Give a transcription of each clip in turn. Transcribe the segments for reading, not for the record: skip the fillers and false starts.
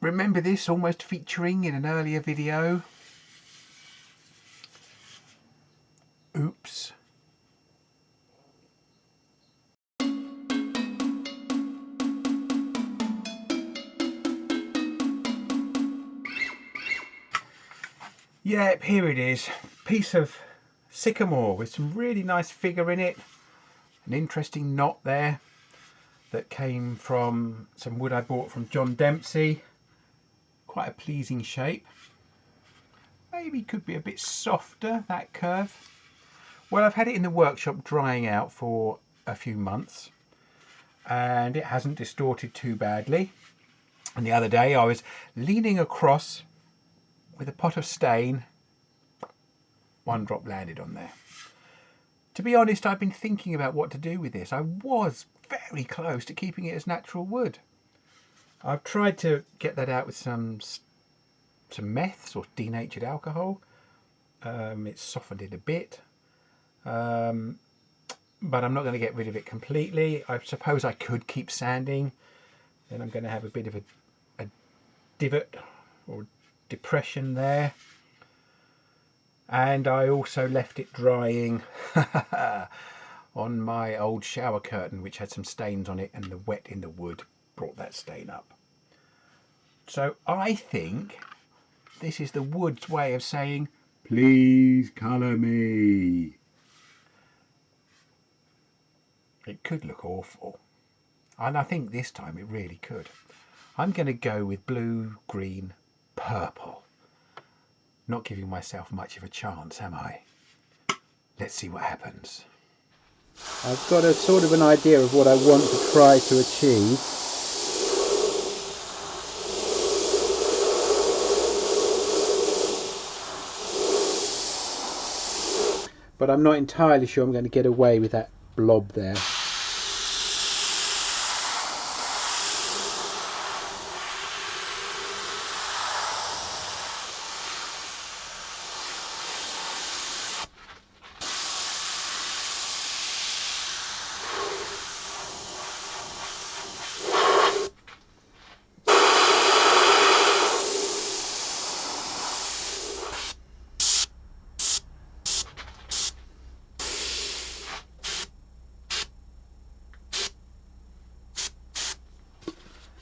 Remember this almost featuring in an earlier video? Oops. Yep, here it is. Piece of sycamore with some really nice figure in it. An interesting knot there that came from some wood I bought from John Dempsey. Quite a pleasing shape. Maybe could be a bit softer, that curve. Well, I've had it in the workshop drying out for a few months and it hasn't distorted too badly. And the other day I was leaning across with a pot of stain. One drop landed on there. To be honest, I've been thinking about what to do with this. I was very close to keeping it as natural wood. I've tried to get that out with some meths or denatured alcohol. It's softened it a bit, but I'm not going to get rid of it completely. I suppose I could keep sanding, then I'm going to have a bit of a divot or depression there. And I also left it drying on my old shower curtain, which had some stains on it, and the wet in the wood brought that stain up. So I think this is the wood's way of saying, please colour me. It could look awful, and I think this time it really could. I'm going to go with blue, green, purple. Not giving myself much of a chance, am I? Let's see what happens. I've got a sort of an idea of what I want to try to achieve. But I'm not entirely sure I'm going to get away with that blob there.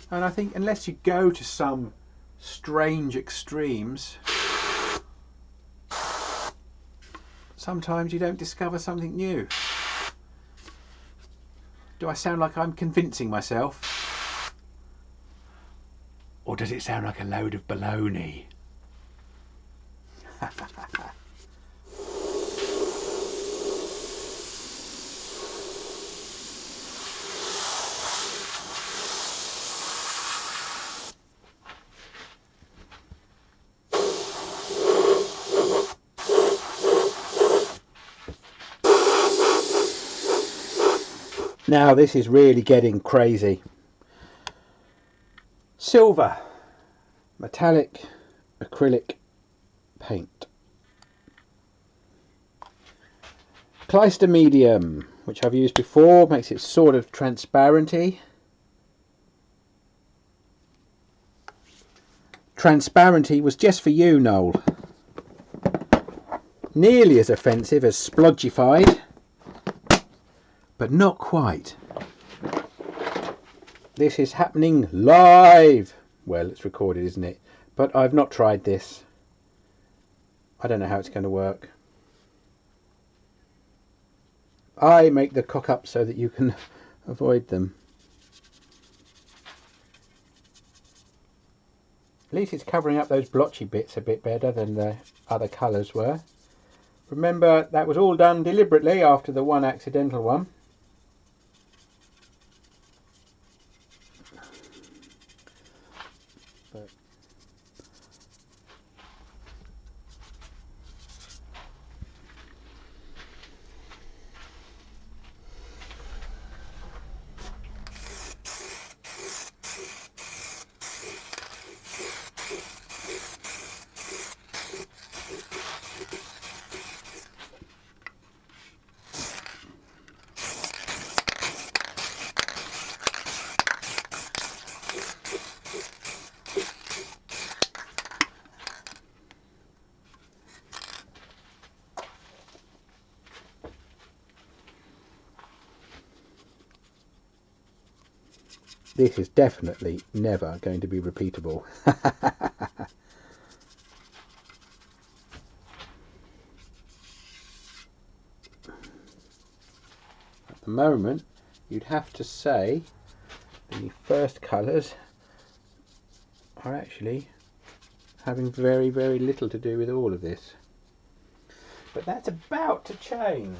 And I think unless you go to some strange extremes, sometimes you don't discover something new. Do I sound like I'm convincing myself? Or does it sound like a load of baloney? Now this is really getting crazy. Silver, metallic, acrylic paint. Kleister medium, which I've used before, makes it sort of transparency. Transparency was just for you, Noel. Nearly as offensive as splodgified, but not quite. This is happening live. Well, it's recorded, isn't it? But I've not tried this. I don't know how it's going to work. I make the cock up so that you can avoid them. At least it's covering up those blotchy bits a bit better than the other colours were. Remember, that was all done deliberately after the one accidental one. But This is definitely never going to be repeatable. At the moment, you'd have to say the first colours are actually having very, very little to do with all of this. But that's about to change.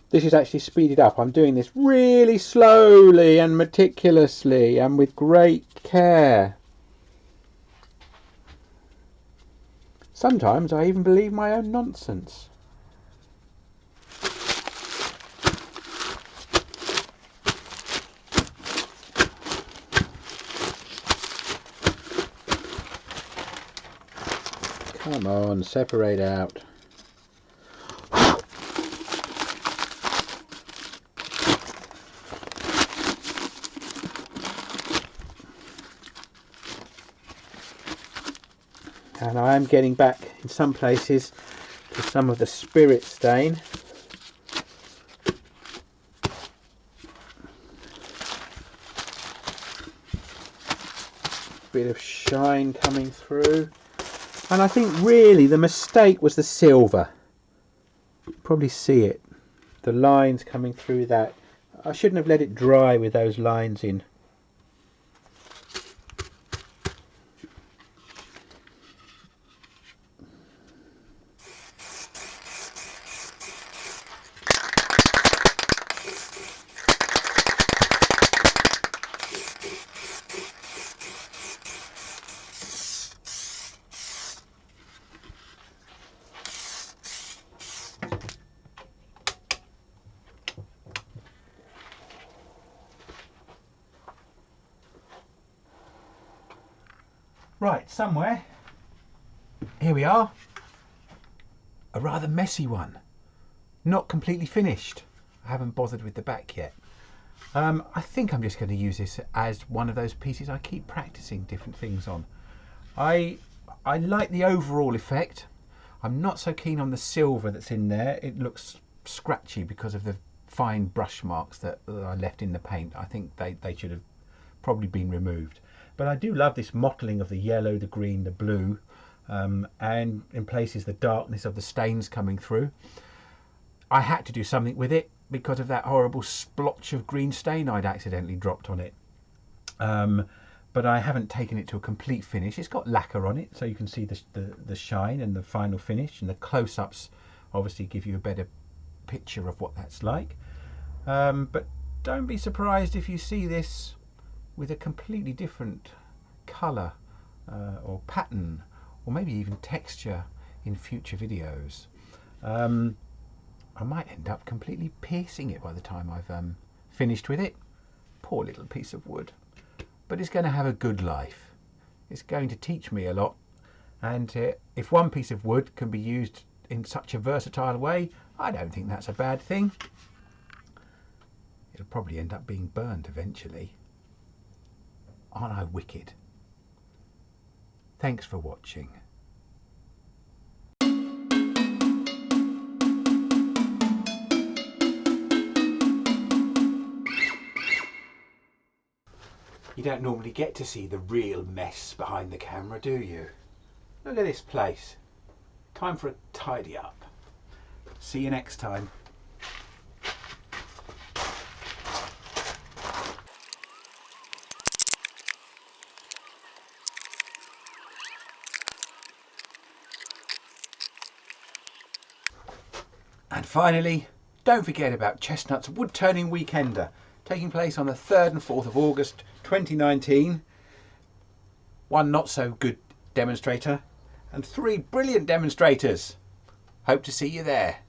This is actually speeded up. I'm doing this really slowly and meticulously and with great care. Sometimes I even believe my own nonsense. Come on, separate out. And I am getting back in some places to some of the spirit stain. Bit of shine coming through. And I think really the mistake was the silver. You can probably see it. The lines coming through that. I shouldn't have let it dry with those lines in. Right, somewhere, here we are, a rather messy one, not completely finished. I haven't bothered with the back yet. I think I'm just going to use this as one of those pieces I keep practicing different things on. I like the overall effect. I'm not so keen on the silver that's in there. It looks scratchy because of the fine brush marks that I left in the paint. I think they should have probably been removed. But I do love this mottling of the yellow, the green, the blue, and in places the darkness of the stains coming through. I had to do something with it because of that horrible splotch of green stain I'd accidentally dropped on it. But I haven't taken it to a complete finish. It's got lacquer on it, so you can see the shine and the final finish, and the close-ups obviously give you a better picture of what that's like. But don't be surprised if you see this with a completely different colour or pattern, or maybe even texture in future videos. I might end up completely piercing it by the time I've finished with it. Poor little piece of wood. But it's going to have a good life. It's going to teach me a lot. And if one piece of wood can be used in such a versatile way, I don't think that's a bad thing. It'll probably end up being burned eventually. Aren't I wicked? Thanks for watching. You don't normally get to see the real mess behind the camera, do you? Look at this place. Time for a tidy up. See you next time. And finally, don't forget about Chestnut's Wood Turning Weekender, taking place on the 3rd and 4th of August 2019. one not so good demonstrator and 3 brilliant demonstrators. Hope to see you there.